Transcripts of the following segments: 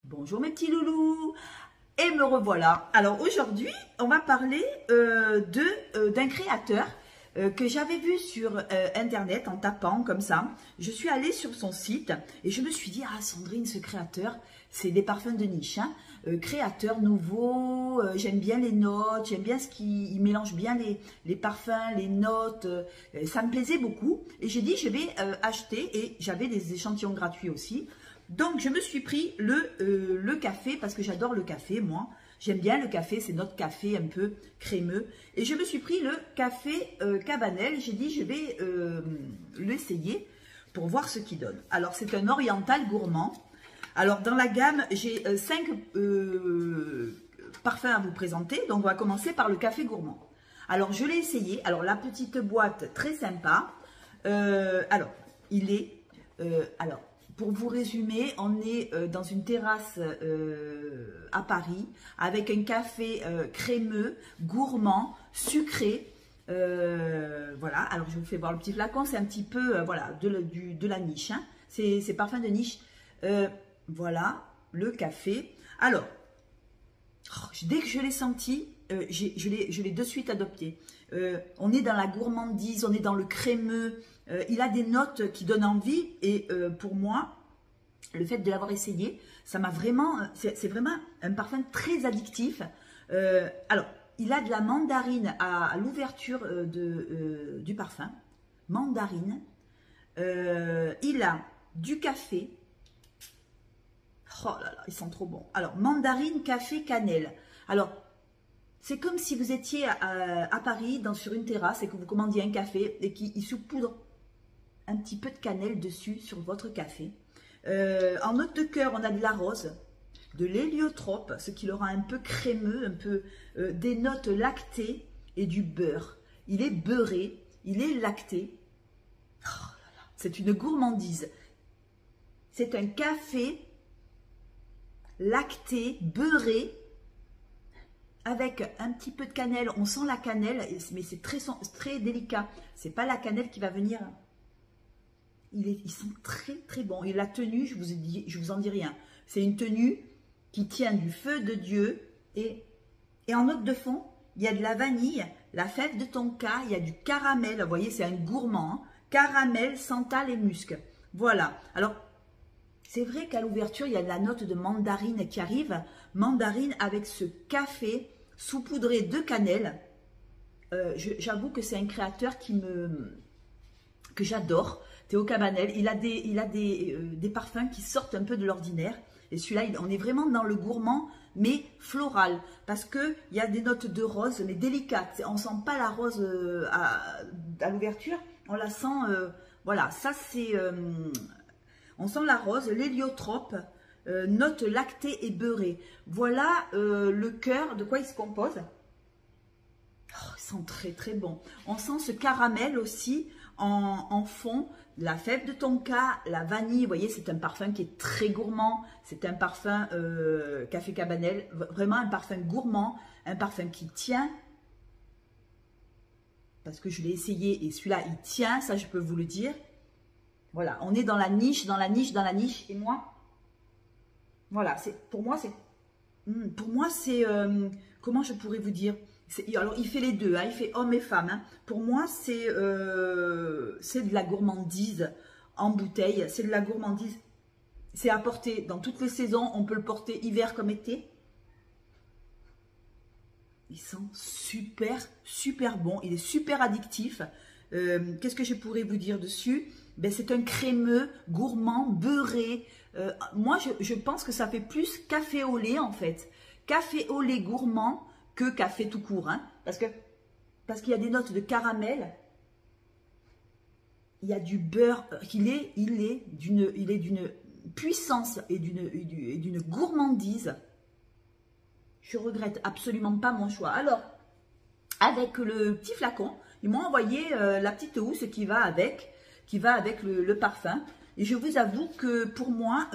Bonjour mes petits loulous, et me revoilà. Alors aujourd'hui, on va parler d'un créateur que j'avais vu sur internet en tapant comme ça. Je suis allée sur son site et je me suis dit, ah Sandrine, ce créateur, c'est des parfums de niche, hein. Créateur nouveau, j'aime bien les notes, j'aime bien ce qu'il mélange bien les parfums, les notes, ça me plaisait beaucoup. Et j'ai dit, je vais acheter, et j'avais des échantillons gratuits aussi. Donc, je me suis pris le café, parce que j'adore le café, moi. J'aime bien le café, c'est notre café un peu crémeux. Et je me suis pris le café Cabanel. J'ai dit, je vais l'essayer pour voir ce qu'il donne. Alors, c'est un oriental gourmand. Alors, dans la gamme, j'ai 5 parfums à vous présenter. Donc, on va commencer par le café gourmand. Alors, je l'ai essayé. Alors, la petite boîte, très sympa. Alors, il est... pour vous résumer, on est dans une terrasse à Paris avec un café crémeux, gourmand, sucré. Voilà, alors je vous fais voir le petit flacon, c'est un petit peu voilà, de la niche, hein. C'est parfum de niche. Voilà, le café. Alors, dès que je l'ai senti, je l'ai de suite adopté. On est dans la gourmandise, on est dans le crémeux. Il a des notes qui donnent envie et pour moi, le fait de l'avoir essayé, ça m'a vraiment, c'est vraiment un parfum très addictif. Alors, il a de la mandarine à l'ouverture du parfum, mandarine. Il a du café. Oh là là, ils sont trop bons. Alors, mandarine, café, cannelle. Alors, c'est comme si vous étiez à Paris, sur une terrasse, et que vous commandiez un café et qu'il saupoudre un petit peu de cannelle dessus sur votre café. En note de cœur, on a de la rose, de l'héliotrope, ce qui l'aura un peu crémeux, un peu des notes lactées et du beurre. Il est beurré, il est lacté. Oh là là, c'est une gourmandise. C'est un café lacté, beurré, avec un petit peu de cannelle. On sent la cannelle, mais c'est très délicat. C'est pas la cannelle qui va venir. Ils sont très très bons. Et la tenue, je vous en dis rien. C'est une tenue qui tient du feu de Dieu. Et en note de fond, il y a de la vanille, la fève de tonka, il y a du caramel. Vous voyez, c'est un gourmand, hein. Caramel, santal et musc. Voilà. Alors, c'est vrai qu'à l'ouverture, il y a de la note de mandarine qui arrive. Mandarine avec ce café saupoudré de cannelle. J'avoue que c'est un créateur que j'adore. Théo Cabanel, il a des parfums qui sortent un peu de l'ordinaire. Et celui-là, on est vraiment dans le gourmand, mais floral. Parce qu'il y a des notes de rose, mais délicates. On ne sent pas la rose à l'ouverture. On la sent, voilà, ça c'est... on sent la rose, l'héliotrope, notes lactées et beurrées. Voilà le cœur, de quoi il se compose. Oh, ils sont très très bons. On sent ce caramel aussi en fond, la fève de tonka, la vanille. Vous voyez, c'est un parfum qui est très gourmand. C'est un parfum café Cabanel, vraiment un parfum gourmand, un parfum qui tient. Parce que je l'ai essayé et celui-là, il tient, ça je peux vous le dire. Voilà, on est dans la niche, dans la niche, dans la niche. Et moi, voilà, pour moi, c'est, comment je pourrais vous dire? Alors, il fait les deux, hein, il fait homme et femme. Hein. Pour moi, c'est de la gourmandise en bouteille. C'est de la gourmandise. C'est à porter dans toutes les saisons. On peut le porter hiver comme été. Ils sont super, super bons. Il est super addictif. Qu'est-ce que je pourrais vous dire dessus? Ben, c'est un crémeux, gourmand, beurré. Moi, je pense que ça fait plus café au lait, en fait. Café au lait gourmand que café tout court. Hein, parce qu'il y a des notes de caramel. Il y a du beurre. Il est d'une puissance et d'une gourmandise. Je regrette absolument pas mon choix. Alors, avec le petit flacon, ils m'ont envoyé la petite housse qui va avec le parfum. Et je vous avoue que pour moi,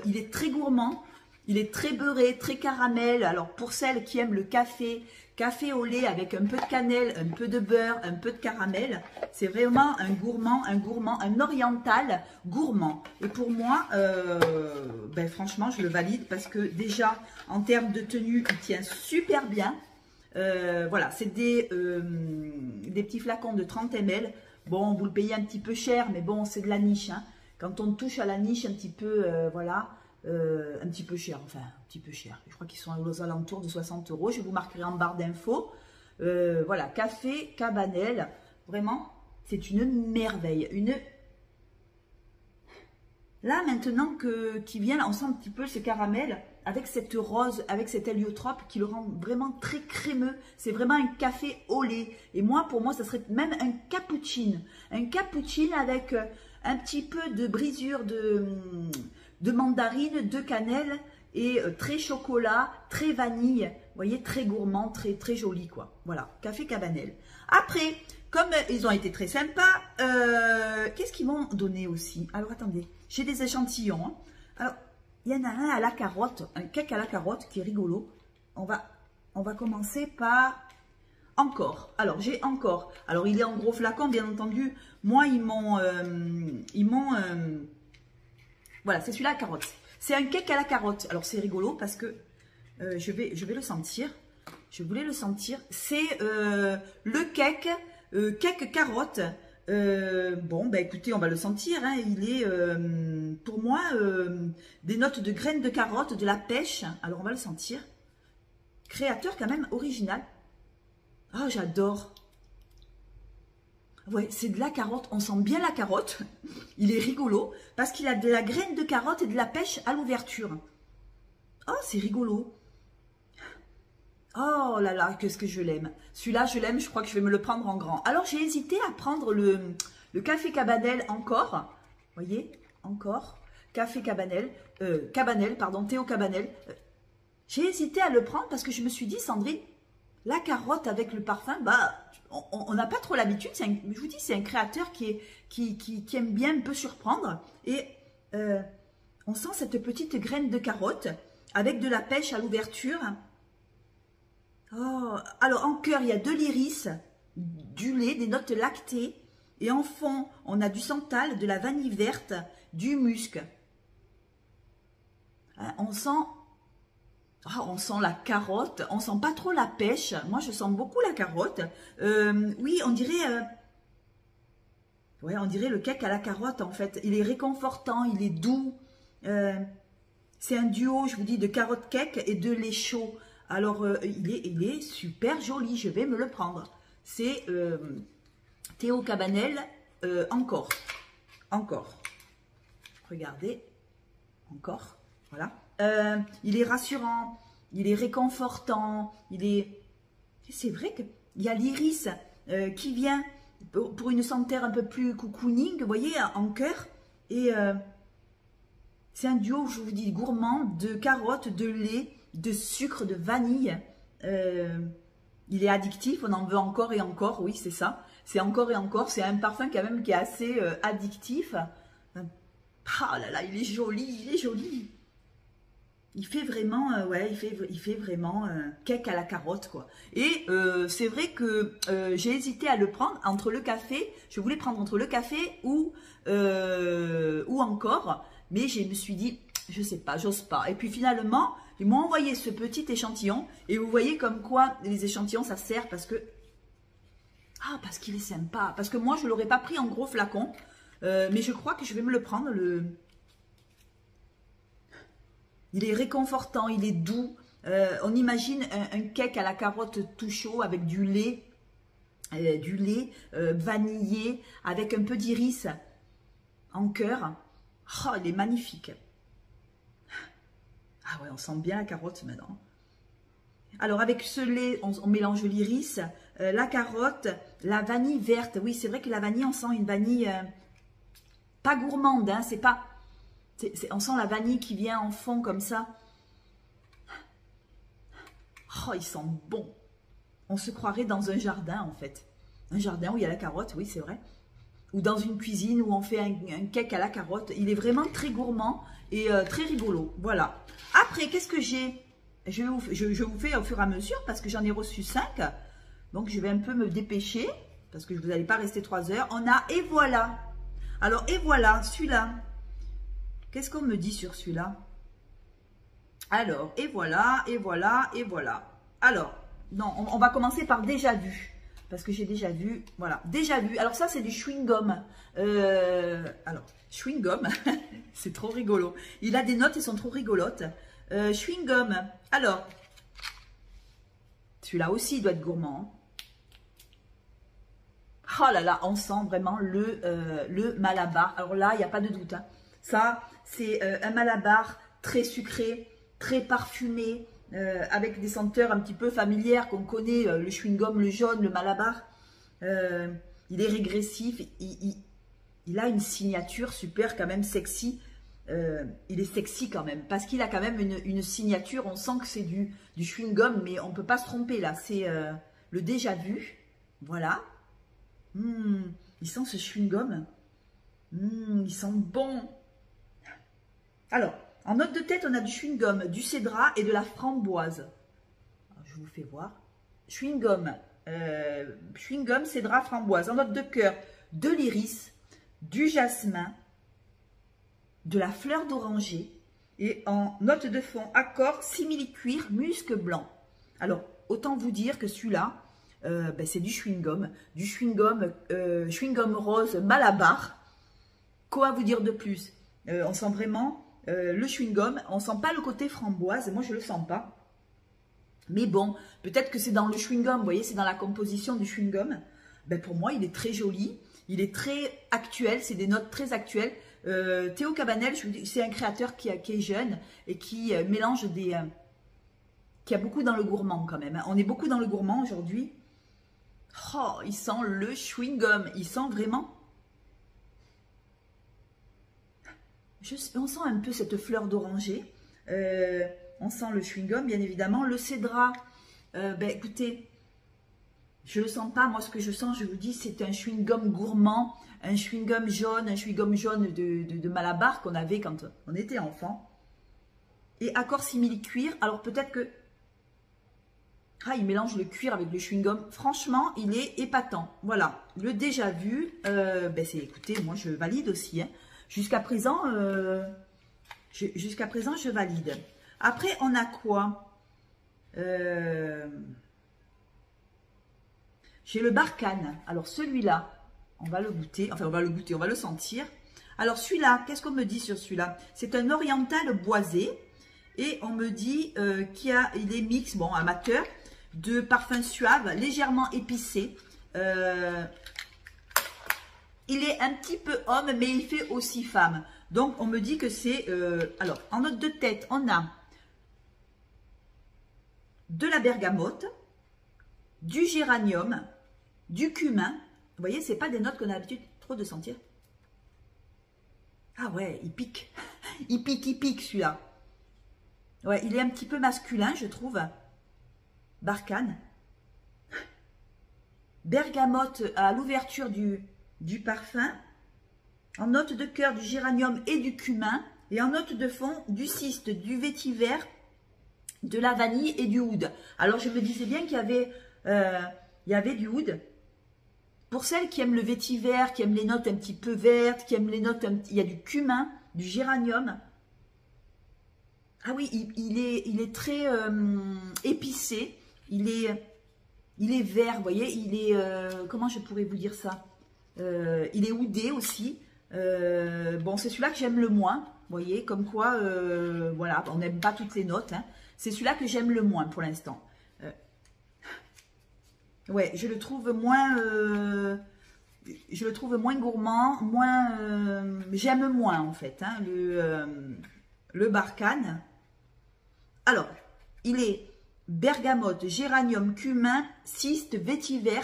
il est très gourmand. Il est très beurré, très caramel. Alors pour celles qui aiment le café, café au lait avec un peu de cannelle, un peu de beurre, un peu de caramel, c'est vraiment un gourmand, un oriental gourmand. Et pour moi, ben franchement, je le valide parce que déjà, en termes de tenue, il tient super bien. Voilà, c'est des petits flacons de 30 ml. Bon, vous le payez un petit peu cher, mais bon, c'est de la niche. Hein. Quand on touche à la niche un petit peu, voilà, un petit peu cher, enfin, un petit peu cher. Je crois qu'ils sont aux alentours de 60 €. Je vous marquerai en barre d'infos. Voilà, café Cabanel. Vraiment, c'est une merveille. Là, maintenant qu'il vient, on sent un petit peu ce caramel avec cette rose, avec cet héliotrope qui le rend vraiment très crémeux. C'est vraiment un café au lait. Et moi, pour moi, ça serait même un cappuccino. Un cappuccino avec un petit peu de brisure de mandarine, de cannelle et très chocolat, très vanille. Vous voyez, très gourmand, très joli, quoi. Voilà, café Cabanel. Après, comme ils ont été très sympas, qu'est-ce qu'ils m'ont donné aussi? Alors, attendez, j'ai des échantillons. Hein. Alors, il y en a un à la carotte, un cake à la carotte qui est rigolo. On va commencer par encore. Alors, j'ai encore. Alors, il est en gros flacon, bien entendu. Moi, ils m'ont... voilà, c'est celui-là à carotte. C'est un cake à la carotte. Alors, c'est rigolo parce que je vais le sentir. Je voulais le sentir. C'est le cake, cake carotte. Bon, bah écoutez, on va le sentir. Hein. Il est, pour moi, des notes de graines de carotte, de la pêche. Alors, on va le sentir. Créateur quand même original. Oh, j'adore. Ouais, c'est de la carotte. On sent bien la carotte. Il est rigolo parce qu'il a de la graine de carotte et de la pêche à l'ouverture. Oh, c'est rigolo. Oh là là, qu'est-ce que je l'aime. Celui-là, je l'aime, je crois que je vais me le prendre en grand. Alors, j'ai hésité à prendre le café Cabanel encore. Vous voyez, encore. Café Cabanel, pardon, Théo Cabanel. J'ai hésité à le prendre parce que je me suis dit, Sandrine, la carotte avec le parfum, bah, on n'a pas trop l'habitude. Je vous dis, c'est un créateur qui aime bien un peu surprendre. Et on sent cette petite graine de carotte avec de la pêche à l'ouverture. Oh, alors en cœur, il y a de l'iris, du lait, des notes lactées. Et en fond, on a du santal, de la vanille verte, du musc. On sent la carotte, on sent pas trop la pêche. Moi, je sens beaucoup la carotte. Oui, on dirait... ouais, on dirait le cake à la carotte, en fait. Il est réconfortant, il est doux. C'est un duo, je vous dis, de carotte cake et de lait chaud. Alors, il est super joli, je vais me le prendre. C'est Théo Cabanel, encore. Regardez, encore, voilà. Il est rassurant, il est réconfortant, c'est vrai qu'il y a l'iris qui vient pour une senteur un peu plus cocooning, vous voyez, en cœur. Et c'est un duo, je vous dis, gourmand, de carottes, de lait, de sucre, de vanille. Il est addictif, on en veut encore et encore, oui c'est ça, c'est encore et encore, c'est un parfum quand même qui est assez addictif. Ah là là, il est joli, il fait vraiment, ouais, il fait vraiment cake à la carotte quoi. Et c'est vrai que j'ai hésité à le prendre entre le café, je voulais prendre entre le café ou encore, mais je me suis dit, je sais pas, j'ose pas. Et puis finalement, ils m'ont envoyé ce petit échantillon. Et vous voyez comme quoi les échantillons, ça sert parce que... Ah, parce qu'il est sympa. Parce que moi, je ne l'aurais pas pris en gros flacon. Mais je crois que je vais me le prendre. Il est réconfortant, il est doux. On imagine un cake à la carotte tout chaud avec du lait vanillé, avec un peu d'iris en cœur. Oh, il est magnifique. Ah ouais, on sent bien la carotte maintenant. Alors avec ce lait, on mélange l'iris, la carotte, la vanille verte. Oui, c'est vrai que la vanille, on sent une vanille pas gourmande. Hein, c'est pas, on sent la vanille qui vient en fond comme ça. Oh, il sent bon. On se croirait dans un jardin en fait. Un jardin où il y a la carotte, oui c'est vrai. Ou dans une cuisine où on fait un cake à la carotte. Il est vraiment très gourmand et très rigolo. Voilà. Après, qu'est-ce que j'ai? Je vous fais au fur et à mesure parce que j'en ai reçu 5. Donc, je vais un peu me dépêcher parce que vous n'allez pas rester 3 heures. On a et voilà. Alors, et voilà, celui-là. Qu'est-ce qu'on me dit sur celui-là? Alors, et voilà, et voilà, et voilà. Alors, non, on va commencer par déjà vu. Parce que j'ai déjà vu, voilà, déjà vu. Alors ça, c'est du chewing-gum. Alors, chewing-gum, c'est trop rigolo. Il a des notes, elles sont trop rigolotes. Chewing-gum. Alors, celui-là aussi, il doit être gourmand. Oh là là, on sent vraiment le Malabar. Alors là, il n'y a pas de doute. Hein. Ça, c'est un Malabar très sucré, très parfumé, avec des senteurs un petit peu familières qu'on connaît, le chewing-gum, le jaune, le Malabar. Il est régressif, il a une signature super quand même sexy. Il est sexy quand même, parce qu'il a quand même une signature, on sent que c'est du chewing-gum, mais on ne peut pas se tromper là, c'est le déjà vu. Voilà. Il sent ce chewing-gum. Il sent bon. Alors, en note de tête, on a du chewing-gum, du cédra et de la framboise. Alors, je vous fais voir. Chewing-gum, cédra, framboise. En note de cœur, de l'iris, du jasmin, de la fleur d'oranger. Et en note de fond, accord, simili-cuir, musc blanc. Alors, autant vous dire que celui-là, c'est du chewing-gum. Du chewing-gum rose Malabar. Quoi vous dire de plus? On sent vraiment... le chewing-gum, on sent pas le côté framboise, moi je le sens pas. Mais bon, peut-être que c'est dans le chewing-gum, vous voyez, c'est dans la composition du chewing-gum. Ben pour moi, il est très joli, il est très actuel, c'est des notes très actuelles. Théo Cabanel, c'est un créateur qui est jeune et qui mélange des... qui a beaucoup dans le gourmand quand même. Hein. On est beaucoup dans le gourmand aujourd'hui. Oh, il sent le chewing-gum, il sent vraiment... on sent un peu cette fleur d'oranger. On sent le chewing-gum, bien évidemment. Le cédra, écoutez, je ne le sens pas. Moi, ce que je sens, je vous dis, c'est un chewing-gum gourmand, un chewing-gum jaune de Malabar qu'on avait quand on était enfant. Et accord simili-cuir. Alors, peut-être que... Ah, il mélange le cuir avec le chewing-gum. Franchement, il est épatant. Voilà, le déjà vu. Écoutez, moi, je valide aussi, hein. Jusqu'à présent, je valide. Après, on a quoi? J'ai le Barkhane. Alors, celui-là, on va le goûter. Enfin, on va le sentir. Alors, celui-là, qu'est-ce qu'on me dit sur celui-là? C'est un oriental boisé. Et on me dit il est mix, bon, amateur, de parfums suaves, légèrement épicés. Il est un petit peu homme, mais il fait aussi femme. Donc, on me dit que c'est... alors, en note de tête, on a de la bergamote, du géranium, du cumin. Vous voyez, ce n'est pas des notes qu'on a l'habitude trop de sentir. Ah ouais, il pique. Il pique celui-là. Ouais, il est un petit peu masculin, je trouve. Barkhane. Bergamote à l'ouverture du parfum, en note de cœur du géranium et du cumin, et en note de fond du cyste, du vétiver, de la vanille et du oud. Alors je me disais bien qu'il y avait du oud. Pour celles qui aiment le vétiver, qui aiment les notes un petit peu vertes, qui aiment les notes, il y a du cumin, du géranium. Ah oui, il est très épicé, il est vert, vous voyez, il est, comment je pourrais vous dire ça? Il est oudé aussi. Bon, c'est celui-là que j'aime le moins. Vous voyez, comme quoi, voilà, on n'aime pas toutes les notes. Hein. C'est celui-là que j'aime le moins pour l'instant. Ouais, je le trouve moins gourmand, j'aime moins en fait, hein, le Barkhane. Alors, il est bergamote, géranium, cumin, cyste, vétiver,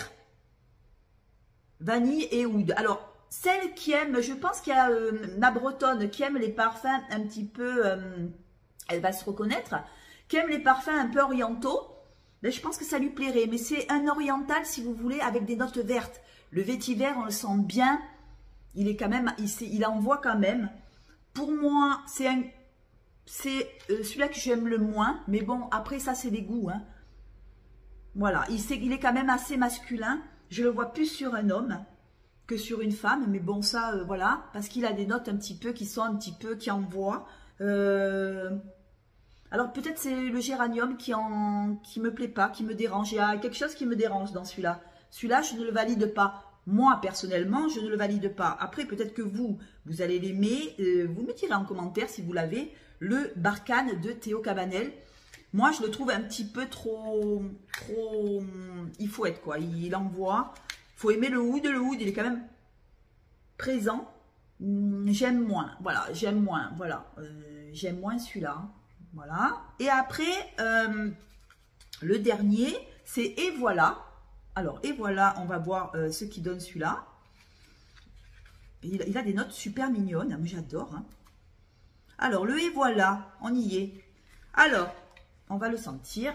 vanille et oud. Alors, celle qui aime, je pense qu'il y a ma bretonne qui aime les parfums un petit peu, elle va se reconnaître, qui aime les parfums un peu orientaux, ben, je pense que ça lui plairait. Mais c'est un oriental, si vous voulez, avec des notes vertes. Le vétiver, on le sent bien, il est quand même, il envoie quand même. Pour moi, c'est c'est celui-là que j'aime le moins. Mais bon, après ça, c'est des goûts. Hein. Voilà, il est quand même assez masculin. Je le vois plus sur un homme que sur une femme. Mais bon, ça, voilà. Parce qu'il a des notes un petit peu qui sont un petit peu, qui envoient. Alors peut-être c'est le géranium qui me plaît pas, qui me dérange. Il y a quelque chose qui me dérange dans celui-là. Celui-là, je ne le valide pas. Moi, personnellement, je ne le valide pas. Après, peut-être que vous allez l'aimer. Vous me direz en commentaire si vous l'avez. Le Barkhane de Théo Cabanel. Moi, je le trouve un petit peu trop... Il faut être quoi. Il envoie. Il faut aimer le oud. Le oud, il est quand même présent. J'aime moins. Voilà, j'aime moins. Voilà. J'aime moins celui-là. Voilà. Et après, le dernier, c'est Et voilà. Alors, Et voilà, on va voir ce qui donne celui-là. Il a des notes super mignonnes. Moi, j'adore. Hein. Alors, le Et voilà, on y est. Alors, on va le sentir.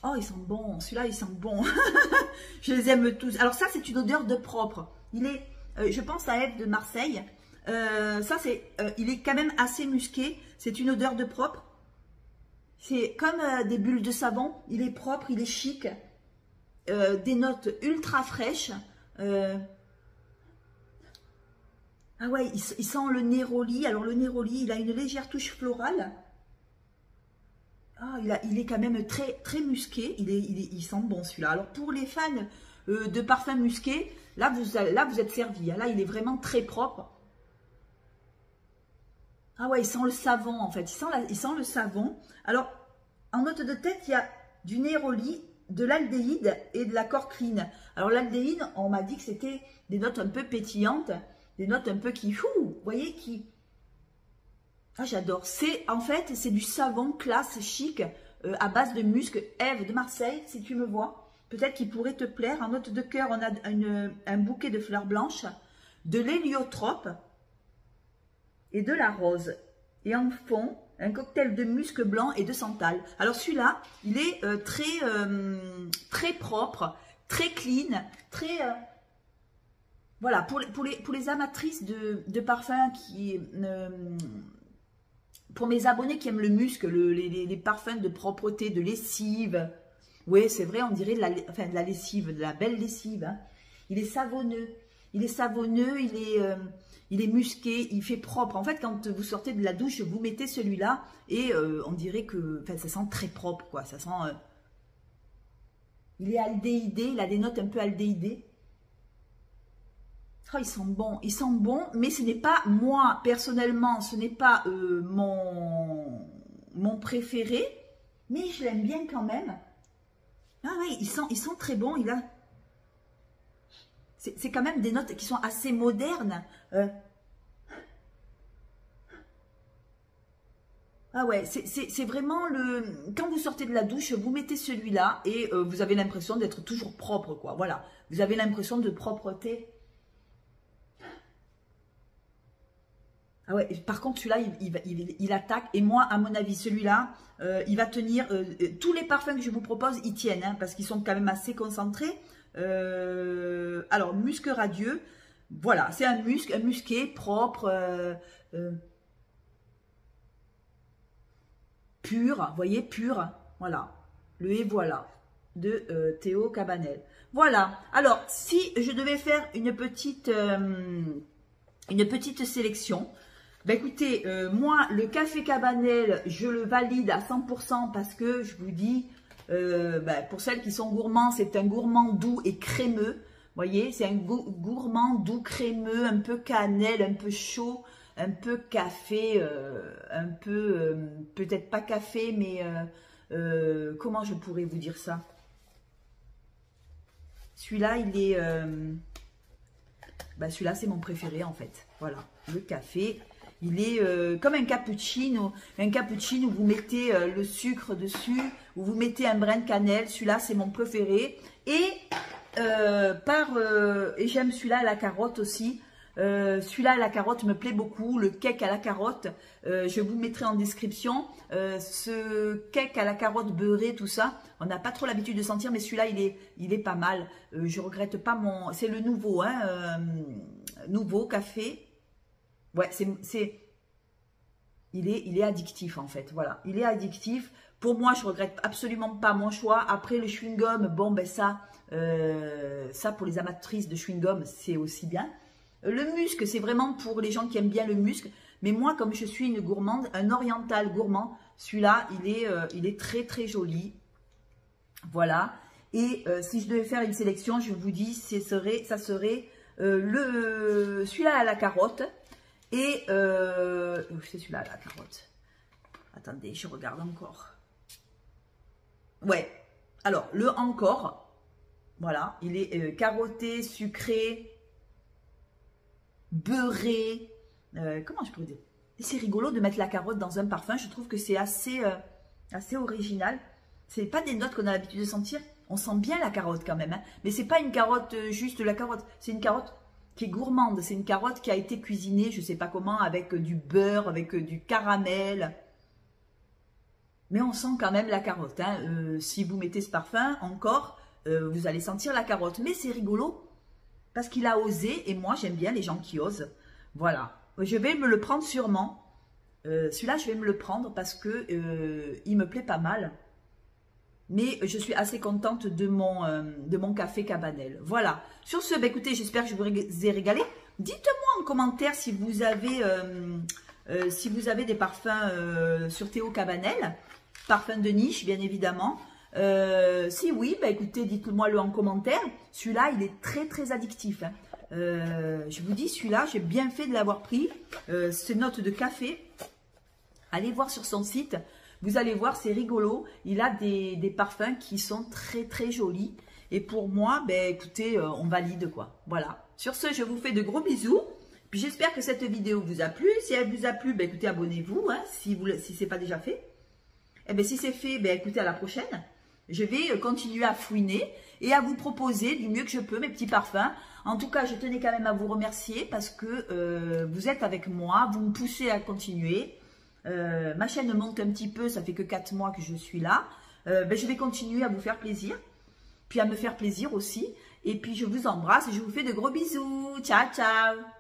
Oh, il sent bon. Celui-là, il sent bon. Je les aime tous. Alors, ça, c'est une odeur de propre. Il est, je pense à Ève de Marseille. Ça, il est quand même assez musqué. C'est une odeur de propre. C'est comme des bulles de savon. Il est propre, il est chic. Des notes ultra fraîches. Ah ouais, il sent le néroli. Alors le néroli, il a une légère touche florale. Ah, il est quand même très, très musqué. Il sent bon celui-là. Alors pour les fans de parfums musqués, là vous êtes servis. Là, il est vraiment très propre. Ah ouais, il sent le savon en fait. Il sent le savon. Alors, en note de tête, il y a du néroli, de l'aldéhyde et de la corcline. Alors l'aldéhyde, on m'a dit que c'était des notes un peu pétillantes, des notes un peu qui, vous voyez, qui... Ah, j'adore. En fait, c'est du savon classe chic à base de musc. Ève de Marseille, si tu me vois, peut-être qu'il pourrait te plaire. En note de cœur, on a un bouquet de fleurs blanches, de l'héliotrope et de la rose. Et en fond, un cocktail de musc blanc et de santal. Alors celui-là, il est très propre, très clean, très... voilà, pour les amatrices de parfums qui... pour mes abonnés qui aiment le musc, les parfums de propreté, de lessive. Oui, c'est vrai, on dirait de la lessive, de la belle lessive. Hein. Il est savonneux. Il est savonneux, il est musqué, il fait propre. En fait, quand vous sortez de la douche, vous mettez celui-là et on dirait que ça sent très propre, quoi. Ça sent... il est aldéhydé, il a des notes un peu aldéhydées. Oh, il sent bon, mais ce n'est pas, moi, personnellement, ce n'est pas mon préféré, mais je l'aime bien quand même. Ah oui, il sent très bon, il a... C'est quand même des notes qui sont assez modernes. Ah ouais, c'est vraiment le... Quand vous sortez de la douche, vous mettez celui-là et vous avez l'impression d'être toujours propre, quoi. Voilà, vous avez l'impression de propreté. Ah ouais, par contre, celui-là, il attaque. Et moi, à mon avis, celui-là, il va tenir... tous les parfums que je vous propose, ils tiennent, hein, parce qu'ils sont quand même assez concentrés. Alors, musc radieux. Voilà, c'est un musqué, propre, pur. Vous voyez, pur. Voilà, le Et voilà, de Théo Cabanel. Voilà, alors, si je devais faire une petite sélection... Ben écoutez, moi, le café Cabanel, je le valide à 100% parce que je vous dis, pour celles qui sont gourmands, c'est un gourmand doux et crémeux. Vous voyez, c'est un gourmand doux, crémeux, un peu cannelle, un peu chaud, un peu café, un peu, peut-être pas café, mais comment je pourrais vous dire ça? Celui-là, il est... celui-là, c'est mon préféré en fait. Voilà, le café... Il est comme un cappuccino. Un cappuccino où vous mettez le sucre dessus, où vous mettez un brin de cannelle. Celui-là, c'est mon préféré. Et, et j'aime celui-là à la carotte aussi. Celui-là à la carotte me plaît beaucoup. Le cake à la carotte, je vous mettrai en description. Ce cake à la carotte beurré, tout ça, on n'a pas trop l'habitude de sentir, mais celui-là, il est pas mal. Je regrette pas mon... C'est le nouveau, hein, nouveau café. Ouais, il est addictif en fait, voilà. Il est addictif. Pour moi, je regrette absolument pas mon choix. Après, le chewing-gum, bon, ben ça pour les amatrices de chewing-gum, c'est aussi bien. Le musc, c'est vraiment pour les gens qui aiment bien le musc. Mais moi, comme je suis une gourmande, un oriental gourmand, celui-là, il est très, très joli. Voilà. Et si je devais faire une sélection, je vous dis, ça serait celui-là à la carotte. Et c'est celui-là à la carotte. Attendez, je regarde encore. Ouais. Alors, le encore, voilà, il est carotté, sucré, beurré. Comment je pourrais dire? C'est rigolo de mettre la carotte dans un parfum. Je trouve que c'est assez original. C'est pas des notes qu'on a l'habitude de sentir. On sent bien la carotte quand même, hein. Mais c'est pas une carotte juste la carotte. C'est une carotte qui est gourmande. C'est une carotte qui a été cuisinée, je sais pas comment, avec du beurre, avec du caramel. Mais on sent quand même la carotte, hein. Si vous mettez ce parfum, encore, vous allez sentir la carotte. Mais c'est rigolo parce qu'il a osé. Et moi, j'aime bien les gens qui osent. Voilà. Je vais me le prendre sûrement. Celui-là, je vais me le prendre parce que il me plaît pas mal. Mais je suis assez contente de mon café Cabanel. Voilà. Sur ce, bah, écoutez, j'espère que je vous ai régalé. Dites-moi en commentaire si vous avez des parfums sur Théo Cabanel. Parfum de niche, bien évidemment. Si oui, bah, écoutez, dites-moi le en commentaire. Celui-là, il est très, très addictif, hein. Je vous dis, celui-là, j'ai bien fait de l'avoir pris. Ces notes de café. Allez voir sur son site. Vous allez voir, c'est rigolo. Il a des parfums qui sont très, très jolis. Et pour moi, ben, écoutez, on valide, quoi. Voilà. Sur ce, je vous fais de gros bisous. Puis j'espère que cette vidéo vous a plu. Si elle vous a plu, ben, écoutez, abonnez-vous, hein, si ce n'est pas déjà fait. Et bien, si c'est fait, ben, écoutez, à la prochaine. Je vais continuer à fouiner et à vous proposer du mieux que je peux mes petits parfums. En tout cas, je tenais quand même à vous remercier parce que vous êtes avec moi. Vous me poussez à continuer. Ma chaîne monte un petit peu, ça fait que 4 mois que je suis là. Ben, je vais continuer à vous faire plaisir, puis à me faire plaisir aussi. Et puis je vous embrasse et je vous fais de gros bisous. Ciao, ciao!